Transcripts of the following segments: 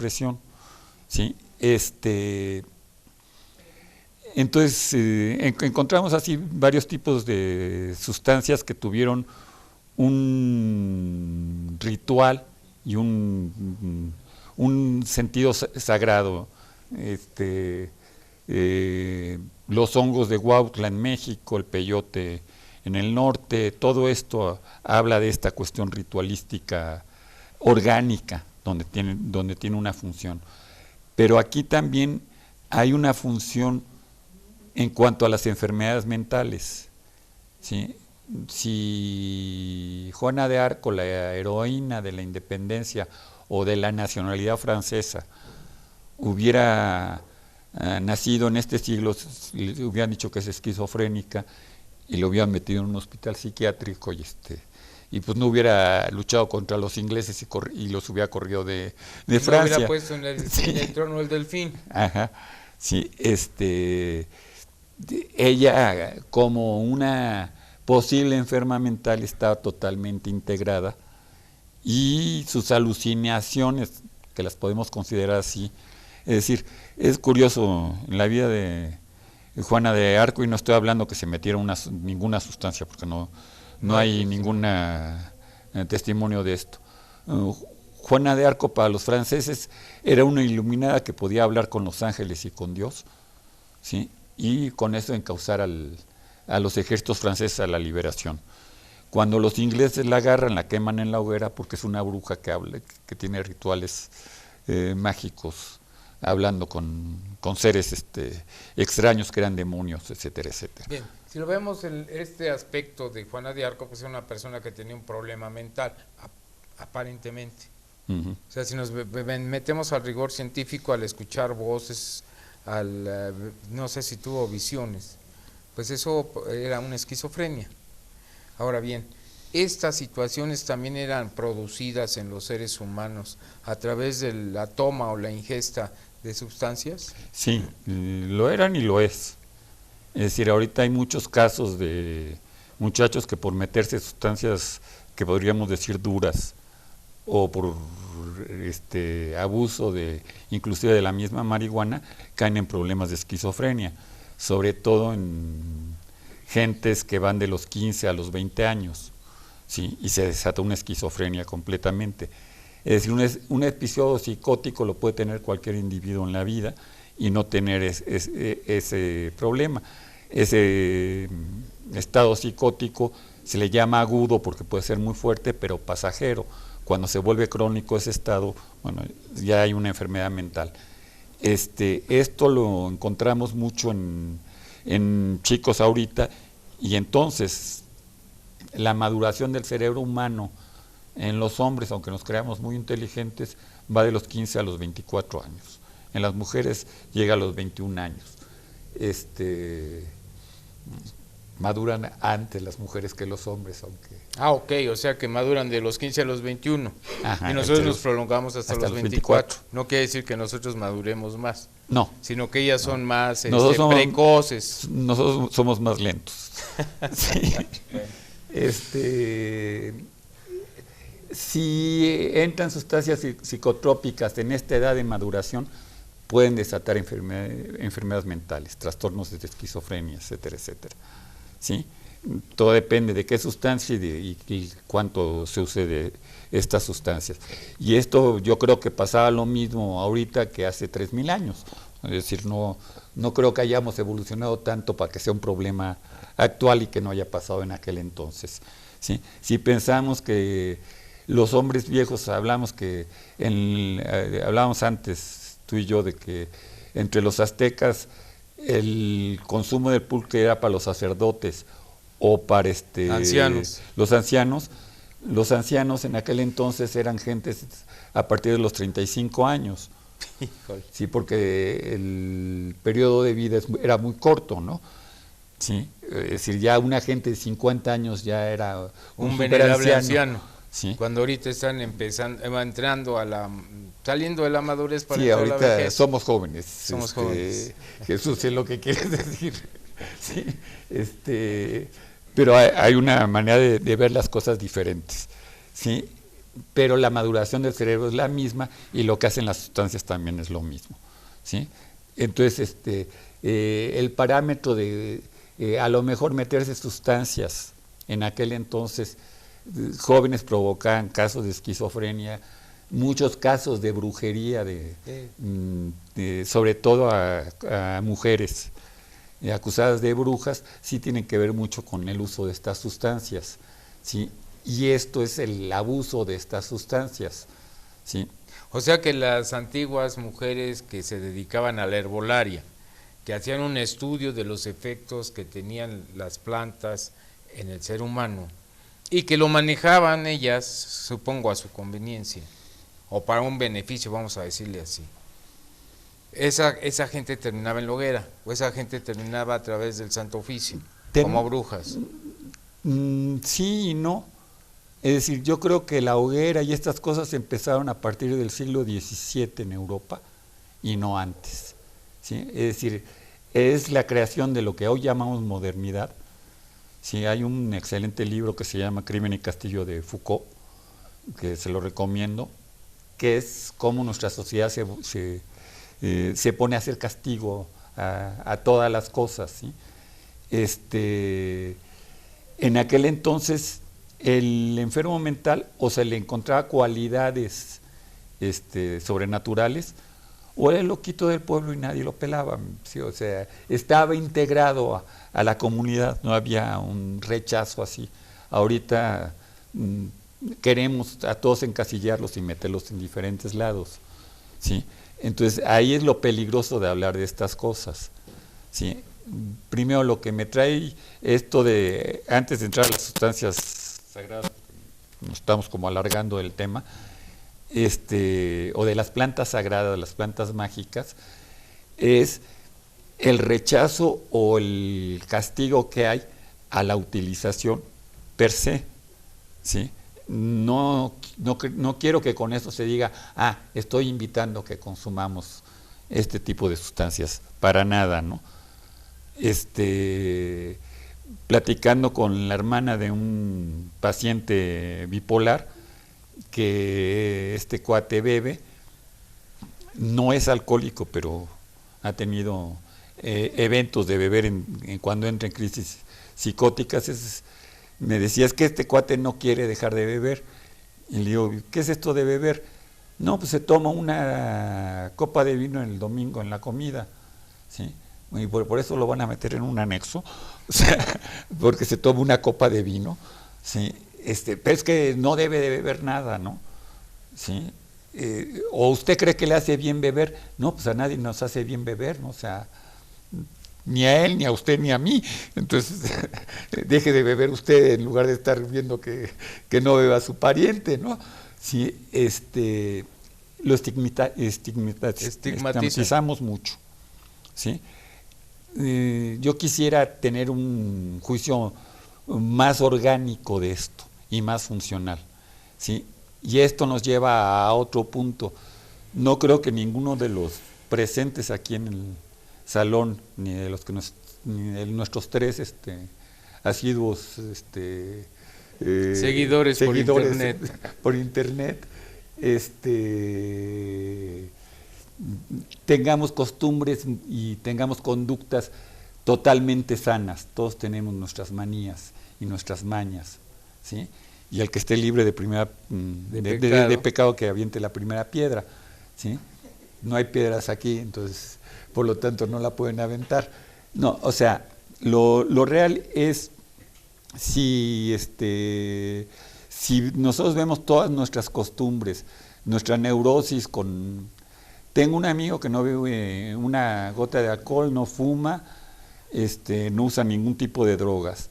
expresión, ¿sí? Entonces, encontramos así varios tipos de sustancias que tuvieron un ritual y un sentido sagrado. Los hongos de Huautla en México, el peyote en el norte, todo esto habla de esta cuestión ritualística orgánica, donde tiene una función. Pero aquí también hay una función en cuanto a las enfermedades mentales, ¿sí? Si Juana de Arco, la heroína de la independencia o de la nacionalidad francesa, hubiera nacido en este siglo, le hubieran dicho que es esquizofrénica y lo hubieran metido en un hospital psiquiátrico y pues no hubiera luchado contra los ingleses y los hubiera corrido de Francia. No hubiera puesto en el trono del delfín. Ajá, sí, ella como una posible enferma mental estaba totalmente integrada y sus alucinaciones, que las podemos considerar así, es decir, es curioso, en la vida de Juana de Arco, y no estoy hablando que se metiera ninguna sustancia, porque no hay ningún testimonio de esto. Juana de Arco para los franceses era una iluminada que podía hablar con los ángeles y con Dios, ¿sí? Y con eso encauzar a los ejércitos franceses a la liberación. Cuando los ingleses la agarran, la queman en la hoguera porque es una bruja que habla, que tiene rituales mágicos, hablando con seres extraños que eran demonios, etcétera, etcétera. Bien, si lo vemos este aspecto de Juana de Arco, pues era una persona que tenía un problema mental, aparentemente. Uh-huh. O sea, si nos metemos al rigor científico, al escuchar voces, no sé si tuvo visiones, pues eso era una esquizofrenia. Ahora bien, estas situaciones también eran producidas en los seres humanos a través de la toma o la ingesta de sustancias. Sí, lo eran y lo es. Es decir, ahorita hay muchos casos de muchachos que por meterse sustancias que podríamos decir duras o por abuso inclusive de la misma marihuana, caen en problemas de esquizofrenia, sobre todo en gentes que van de los 15 a los 20 años, ¿sí? Y se desata una esquizofrenia completamente. Es decir, un episodio psicótico lo puede tener cualquier individuo en la vida y no tener ese problema. Ese estado psicótico se le llama agudo porque puede ser muy fuerte, pero pasajero. Cuando se vuelve crónico ese estado, bueno, ya hay una enfermedad mental. Esto lo encontramos mucho en chicos ahorita, y entonces la maduración del cerebro humano en los hombres, aunque nos creamos muy inteligentes, va de los 15 a los 24 años. En las mujeres llega a los 21 años. Maduran antes las mujeres que los hombres, aunque... Ok, o sea que maduran de los 15 a los 21. Ajá, y nosotros nos prolongamos hasta los 24. 24. No quiere decir que nosotros maduremos más. No. Sino que ellas son más precoces. Nosotros somos más lentos. Sí. Si entran sustancias psicotrópicas en esta edad de maduración, pueden desatar enfermedades mentales, trastornos de esquizofrenia, etcétera, etcétera. ¿Sí? Todo depende de qué sustancia y cuánto se use de estas sustancias. Y esto yo creo que pasaba lo mismo ahorita que hace 3000 años. Es decir, no creo que hayamos evolucionado tanto para que sea un problema actual y que no haya pasado en aquel entonces. ¿Sí? Si pensamos que los hombres viejos, hablábamos antes tú y yo de que entre los aztecas el consumo del pulque era para los sacerdotes o para ancianos. Los ancianos en aquel entonces eran gentes a partir de los 35 años. Híjole. Sí, porque el periodo de vida era muy corto, ¿no? Sí, es decir, ya una gente de 50 años ya era un venerable anciano. Sí. Cuando ahorita están saliendo de la madurez para sí, ahorita la vejez. somos jóvenes. Somos jóvenes. Jesús, es lo que quieres decir. Sí, pero hay una manera de ver las cosas diferentes. ¿Sí? pero la maduración del cerebro es la misma y lo que hacen las sustancias también es lo mismo, ¿sí? Entonces, el parámetro de a lo mejor meterse sustancias en aquel entonces, jóvenes provocaban casos de esquizofrenia, muchos casos de brujería, sobre todo a mujeres acusadas de brujas, sí tienen que ver mucho con el uso de estas sustancias, ¿sí? Y esto es el abuso de estas sustancias, ¿sí? O sea que las antiguas mujeres que se dedicaban a la herbolaria, que hacían un estudio de los efectos que tenían las plantas en el ser humano y que lo manejaban ellas, supongo, a su conveniencia o para un beneficio, vamos a decirle así. Esa gente terminaba en la hoguera, o esa gente terminaba a través del Santo Oficio, como brujas. Sí y no. Es decir, yo creo que la hoguera y estas cosas empezaron a partir del siglo XVII en Europa y no antes, ¿sí? Es decir, es la creación de lo que hoy llamamos modernidad. Sí, hay un excelente libro que se llama Crimen y Castigo de Foucault, que se lo recomiendo, que es cómo nuestra sociedad se pone a hacer castigo a todas las cosas, ¿sí? En aquel entonces el enfermo mental o se le encontraba cualidades sobrenaturales, o era el loquito del pueblo y nadie lo pelaba, ¿sí? O sea, estaba integrado a la comunidad, no había un rechazo así. Ahorita queremos a todos encasillarlos y meterlos en diferentes lados, ¿sí? Entonces ahí es lo peligroso de hablar de estas cosas, ¿sí? Primero lo que me trae esto de, antes de entrar a las sustancias sagradas, nos estamos como alargando el tema, o de las plantas sagradas, las plantas mágicas, es el rechazo o el castigo que hay a la utilización per se, ¿sí? No quiero que con eso se diga, estoy invitando que consumamos este tipo de sustancias, para nada, ¿no? Platicando con la hermana de un paciente bipolar, que este cuate bebe, no es alcohólico, pero ha tenido eventos de beber cuando entra en crisis psicóticas. Me decía, es que este cuate no quiere dejar de beber. Y le digo, ¿qué es esto de beber? No, pues se toma una copa de vino el domingo en la comida, ¿sí? Y por eso lo van a meter en un anexo, o sea, porque se toma una copa de vino, ¿sí? Pero es que no debe de beber nada, ¿no? ¿Sí? ¿O usted cree que le hace bien beber? No, pues a nadie nos hace bien beber, ¿no? O sea, ni a él, ni a usted, ni a mí. Entonces, deje de beber usted en lugar de estar viendo que no beba a su pariente, ¿no? Sí, lo estigmatizamos mucho, ¿sí? Yo quisiera tener un juicio más orgánico de esto y más funcional, ¿sí? Y esto nos lleva a otro punto. No creo que ninguno de los presentes aquí en el salón, ni de los que ni de nuestros tres asiduos seguidores por internet, tengamos costumbres y tengamos conductas totalmente sanas. Todos tenemos nuestras manías y nuestras mañas, ¿sí? Y el que esté libre de pecado que aviente la primera piedra, ¿sí? No hay piedras aquí, entonces por lo tanto no la pueden aventar. No, o sea, lo real es si nosotros vemos todas nuestras costumbres, nuestra neurosis tengo un amigo que no bebe una gota de alcohol, no fuma, no usa ningún tipo de drogas.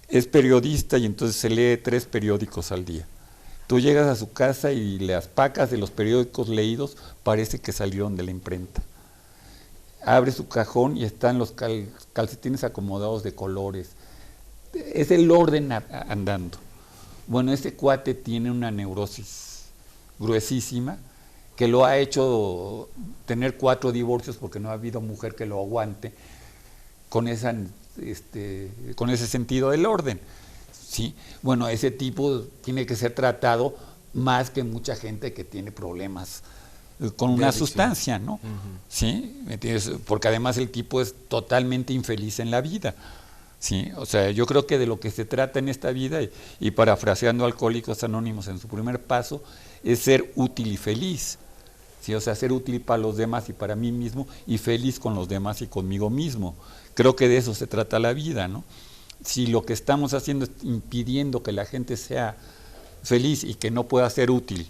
Es periodista y entonces se lee 3 periódicos al día. Tú llegas a su casa y las pacas de los periódicos leídos parece que salieron de la imprenta. Abre su cajón y están los calcetines acomodados de colores. Es el orden andando. Bueno, ese cuate tiene una neurosis gruesísima que lo ha hecho tener 4 divorcios porque no ha habido mujer que lo aguante con ese sentido del orden, ¿sí? Bueno, ese tipo tiene que ser tratado más que mucha gente que tiene problemas con una sustancia, ¿no? ¿Sí? ¿Me entiendes? Porque además el tipo es totalmente infeliz en la vida. Sí, o sea, yo creo que de lo que se trata en esta vida, y parafraseando a Alcohólicos Anónimos en su primer paso, es ser útil y feliz. Sí, o sea, ser útil para los demás y para mí mismo, y feliz con los demás y conmigo mismo. Creo que de eso se trata la vida, ¿no? Si lo que estamos haciendo es impidiendo que la gente sea feliz y que no pueda ser útil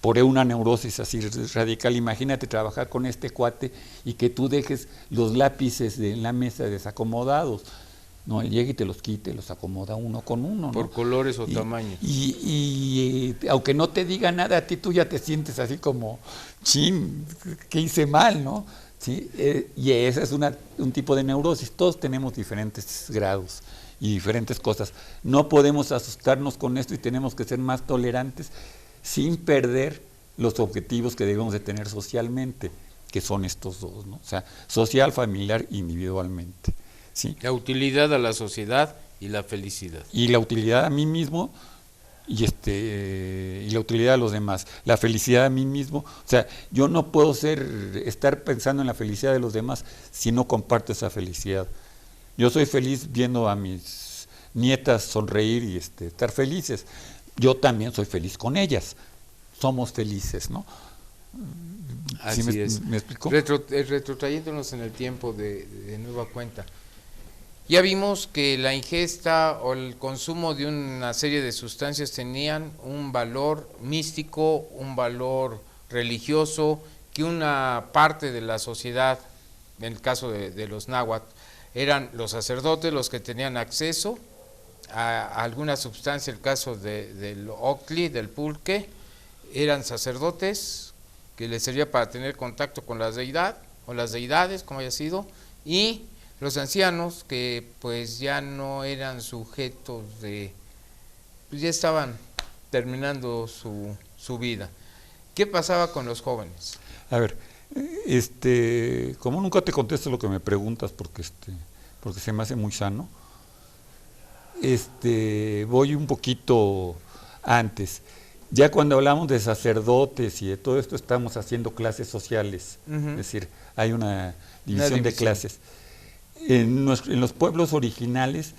por una neurosis así radical, imagínate trabajar con este cuate y que tú dejes los lápices en la mesa desacomodados. No, él llega y te los quite, los acomoda uno con uno, ¿no? Por colores o tamaños. Y aunque no te diga nada, a ti tú ya te sientes así como, chin, ¿qué hice mal, no? ¿Sí? Y ese es un tipo de neurosis. Todos tenemos diferentes grados y diferentes cosas. No podemos asustarnos con esto y tenemos que ser más tolerantes sin perder los objetivos que debemos de tener socialmente, que son estos dos, ¿no? O sea, social, familiar, individualmente. ¿Sí? La utilidad a la sociedad y la felicidad. Y la utilidad a mí mismo y la utilidad a los demás. La felicidad a mí mismo. O sea, yo no puedo estar pensando en la felicidad de los demás si no comparto esa felicidad. Yo soy feliz viendo a mis nietas sonreír y estar felices. Yo también soy feliz con ellas. Somos felices, ¿no? Así es. ¿Me explico? Retrotrayéndonos en el tiempo de nueva cuenta. Ya vimos que la ingesta o el consumo de una serie de sustancias tenían un valor místico, un valor religioso, que una parte de la sociedad, en el caso de los náhuatl, eran los sacerdotes los que tenían acceso a alguna sustancia. El caso del octli, del pulque, eran sacerdotes que les servía para tener contacto con la deidad o las deidades, como haya sido, y los ancianos que pues ya no eran sujetos pues ya estaban terminando su vida. ¿Qué pasaba con los jóvenes? A ver, como nunca te contesto lo que me preguntas porque se me hace muy sano, voy un poquito antes. Ya cuando hablamos de sacerdotes y de todo esto estamos haciendo clases sociales, es decir, hay una división de clases. En los pueblos originales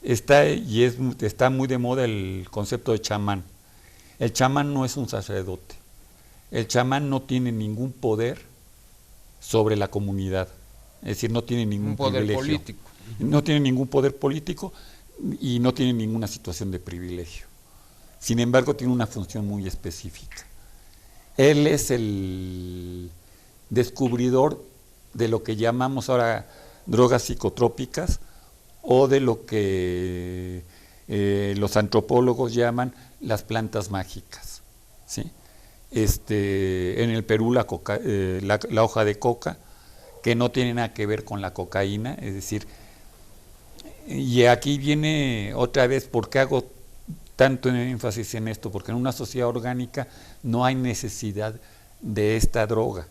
está muy de moda el concepto de chamán. El chamán no es un sacerdote. El chamán no tiene ningún poder sobre la comunidad. Es decir, no tiene ningún poder privilegio. Político. No tiene ningún poder político y no tiene ninguna situación de privilegio. Sin embargo, tiene una función muy específica. Él es el descubridor de lo que llamamos ahora drogas psicotrópicas o de lo que los antropólogos llaman las plantas mágicas, ¿sí? En el Perú la hoja de coca, que no tiene nada que ver con la cocaína, es decir, y aquí viene otra vez, ¿por qué hago tanto énfasis en esto? Porque en una sociedad orgánica no hay necesidad de esta droga,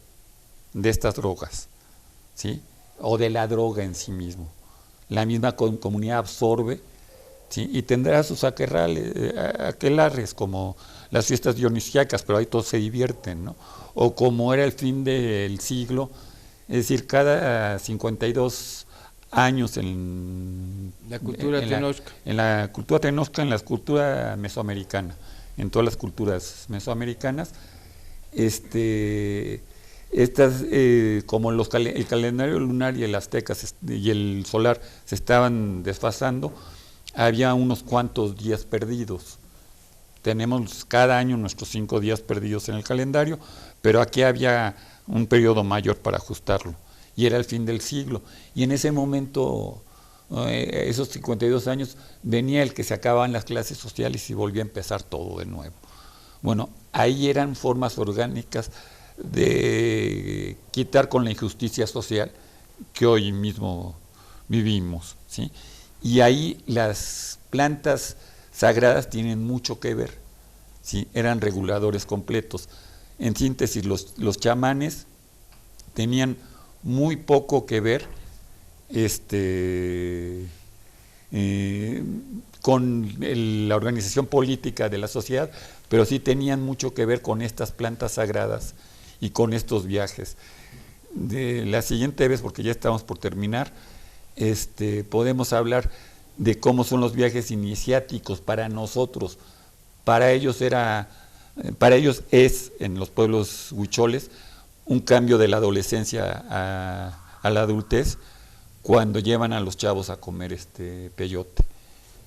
de estas drogas, ¿sí? O de la droga en sí mismo. La misma comunidad absorbe, ¿sí? Y tendrá sus aquelarres, como las fiestas dionisíacas, pero ahí todos se divierten, ¿no? O como era el fin del siglo, es decir, cada 52 años en la cultura tenochca. En la cultura tenochca, en la cultura mesoamericana, en todas las culturas mesoamericanas, como el calendario lunar y el azteca y el solar se estaban desfasando, había unos cuantos días perdidos. Tenemos cada año nuestros 5 días perdidos en el calendario, pero aquí había un periodo mayor para ajustarlo, y era el fin del siglo. Y en ese momento, esos 52 años, venía el que se acababan las clases sociales y volvía a empezar todo de nuevo. Bueno, ahí eran formas orgánicas de quitar con la injusticia social que hoy mismo vivimos, ¿sí? Y ahí las plantas sagradas tienen mucho que ver, ¿sí? Eran reguladores completos. En síntesis, los chamanes tenían muy poco que ver con la organización política de la sociedad, pero sí tenían mucho que ver con estas plantas sagradas y con estos viajes. De la siguiente vez, porque ya estamos por terminar, podemos hablar de cómo son los viajes iniciáticos para nosotros. Para ellos es, en los pueblos huicholes, un cambio de la adolescencia a la adultez, cuando llevan a los chavos a comer peyote,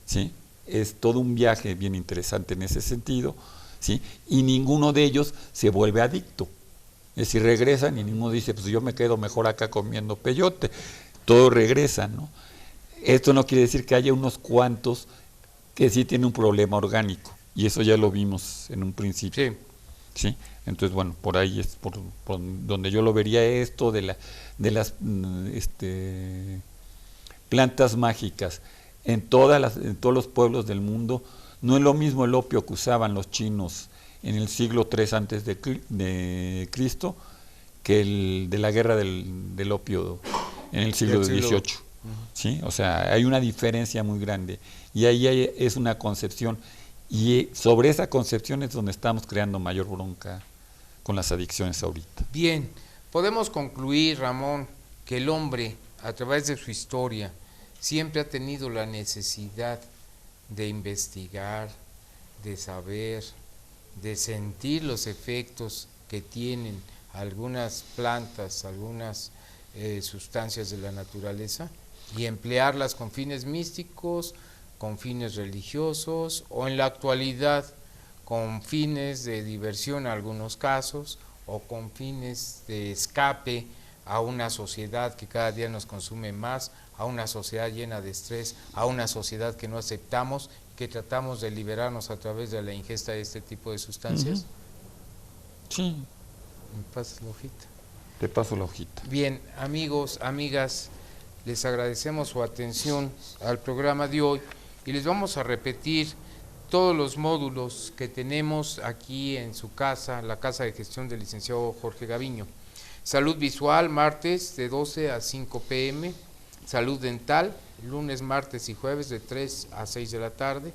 ¿sí? Es todo un viaje bien interesante en ese sentido, ¿sí? Y ninguno de ellos se vuelve adicto. Es decir, regresan y ninguno dice, pues yo me quedo mejor acá comiendo peyote. Todos regresan, ¿no? Esto no quiere decir que haya unos cuantos que sí tienen un problema orgánico, y eso ya lo vimos en un principio. Sí. ¿Sí? Entonces, bueno, por ahí es por donde yo lo vería, esto de las plantas mágicas. En todos los pueblos del mundo no es lo mismo el opio que usaban los chinos en el siglo III antes de Cristo que el de la guerra del opio en el siglo XVIII. ¿Sí? O sea, hay una diferencia muy grande, y ahí es una concepción, y sobre esa concepción es donde estamos creando mayor bronca con las adicciones ahorita. Bien, podemos concluir, Ramón, que el hombre, a través de su historia, siempre ha tenido la necesidad de investigar, de saber, de sentir los efectos que tienen algunas plantas, algunas sustancias de la naturaleza, y emplearlas con fines místicos, con fines religiosos, o en la actualidad con fines de diversión en algunos casos, o con fines de escape a una sociedad que cada día nos consume más, a una sociedad llena de estrés, a una sociedad que no aceptamos, que tratamos de liberarnos a través de la ingesta de este tipo de sustancias. Sí. ¿Me pasas la hojita? Te paso la hojita. Bien, amigos, amigas, les agradecemos su atención al programa de hoy, y les vamos a repetir todos los módulos que tenemos aquí en su casa, la casa de gestión del licenciado Jorge Gaviño. Salud visual, martes de 12 a 5 p.m. Salud dental, lunes, martes y jueves de 3 a 6 de la tarde.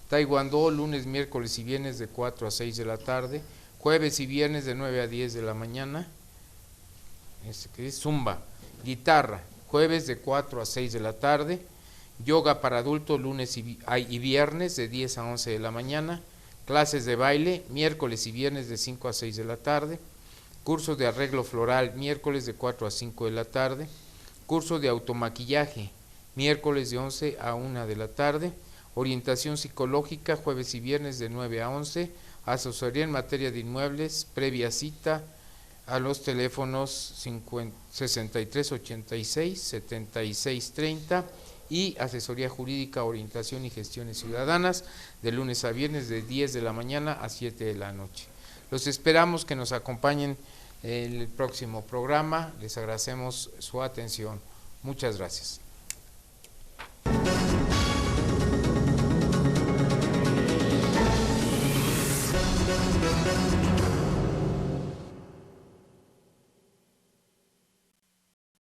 Taekwondo, lunes, miércoles y viernes de 4 a 6 de la tarde. Jueves y viernes de 9 a 10 de la mañana. Que es Zumba. Guitarra, jueves de 4 a 6 de la tarde. Yoga para adultos, lunes y viernes de 10 a 11 de la mañana. Clases de baile, miércoles y viernes de 5 a 6 de la tarde. Curso de arreglo floral, miércoles de 4 a 5 de la tarde. Curso de automaquillaje, miércoles de 11 a 1 de la tarde. Orientación psicológica, jueves y viernes de 9 a 11. Asesoría en materia de inmuebles, previa cita a los teléfonos 6386-7630 y asesoría jurídica, orientación y gestiones ciudadanas de lunes a viernes de 10 de la mañana a 7 de la noche. Los esperamos que nos acompañen en el próximo programa. Les agradecemos su atención. Muchas gracias.